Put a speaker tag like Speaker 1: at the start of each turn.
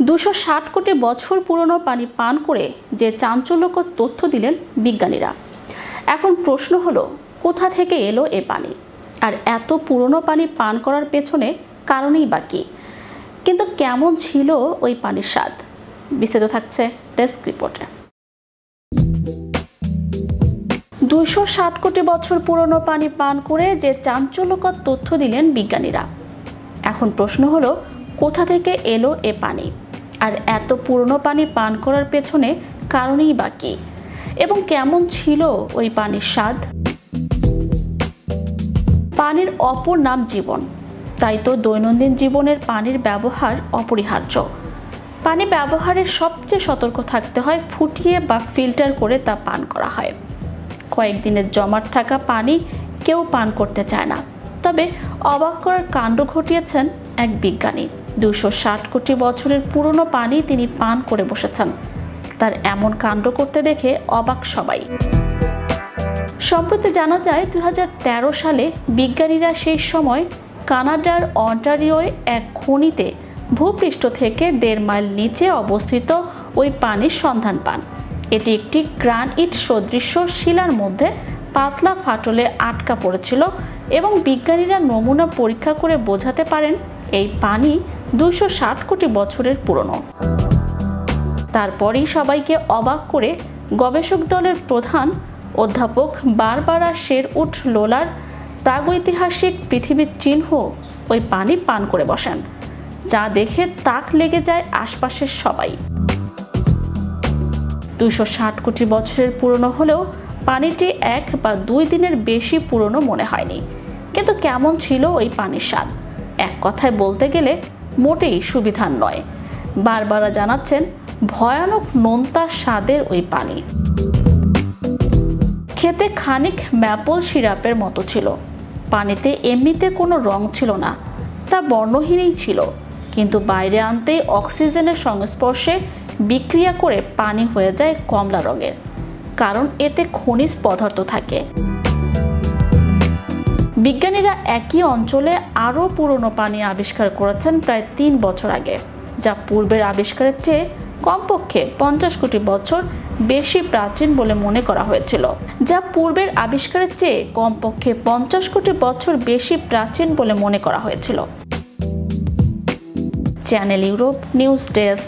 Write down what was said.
Speaker 1: 260 কোটি বছর পুরনো পানি পান করে যে চাঞ্চল্যকর তথ্য দিলেন বিজ্ঞানীরা। এখন প্রশ্ন হলো, কোথা থেকে এলো এ পানি, আর এত পুরনো পানি পান করার পেছনে কারণই বা কী? কিন্তু কেমন ছিল ওই পানির স্বাদ? বিস্তারিত থাকছে ডেস্ক রিপোর্টে। 260 কোটি বছর পুরনো পানি পান করে যে চাঞ্চল্যকর তথ্য দিলেন বিজ্ঞানীরা। এখন প্রশ্ন হলো, কোথা থেকে এলো এ পানি, আর এত পুরনো পানি পান করার পেছনে কারণই বা কী, এবং কেমন ছিল ওই পানির স্বাদ? পানির অপর নাম জীবন, তাই তো দৈনন্দিন জীবনের পানির ব্যবহার অপরিহার্য। পানি ব্যবহারে সবচেয়ে সতর্ক থাকতে হয়, ফুটিয়ে বা ফিল্টার করে তা পান করা হয়। কয়েকদিনের জমাট থাকা পানি কেউ পান করতে চায় না, তবে অবাক করার কাণ্ড ঘটিয়েছেন এক বিজ্ঞানী। 260 কোটি বছরের পুরনো পানি তিনি পান করে বসেছেন। তার এমন কাণ্ড করতে দেখে অবাক সবাই। সম্প্রতি জানা যায়, 2013 সালে বিজ্ঞানীরা সেই সময় কানাডার অন্টারিওয় এক খনিতে ভূপৃষ্ঠ থেকে 1.5 মাইল নিচে অবস্থিত ওই পানির সন্ধান পান। এটি একটি গ্রানাইট সদৃশ্য শিলার মধ্যে পাতলা ফাটলে আটকা পড়েছিল এবং বিজ্ঞানীরা নমুনা পরীক্ষা করে বোঝাতে পারেন এই পানি 260 কোটি বছরের পুরনো। তারপরই সবাইকে অবাক করে গবেষক দলের প্রধান অধ্যাপক বারবারা শেরউড লোলার প্রাগৈতিহাসিক পৃথিবীর চিহ্ন ওই পানি পান করে বসেন, যা দেখে তাক লেগে যায় আশপাশের সবাই। 260 কোটি বছরের পুরনো হলেও পানিটি 1 বা 2 দিনের বেশি পুরনো মনে হয়নি। কিন্তু কেমন ছিল ওই পানির স্বাদ? এক কথায় বলতে গেলে মোটেই সুবিধার নয়। বারবারা জানাচ্ছেন, ভয়ানক নোনতা স্বাদের ওই পানি। খেতে খানিক ম্যাপল সিরাপের মতো ছিল। পানিতে এমনিতে কোনো রং ছিল না, তা বর্ণহীনই ছিল, কিন্তু বাইরে আনতেই অক্সিজেনের সংস্পর্শে বিক্রিয়া করে পানি হয়ে যায় কমলা রঙের, কারণ এতে খনিজ পদার্থ থাকে। বিজ্ঞানীরা একই অঞ্চলে আরও পুরনো পানি আবিষ্কার করেছেন প্রায় 3 বছর আগে, যা পূর্বের আবিষ্কারের চেয়ে কমপক্ষে 50 কোটি বছর বেশি প্রাচীন বলে মনে করা হয়েছিল। Channel Europe news desk.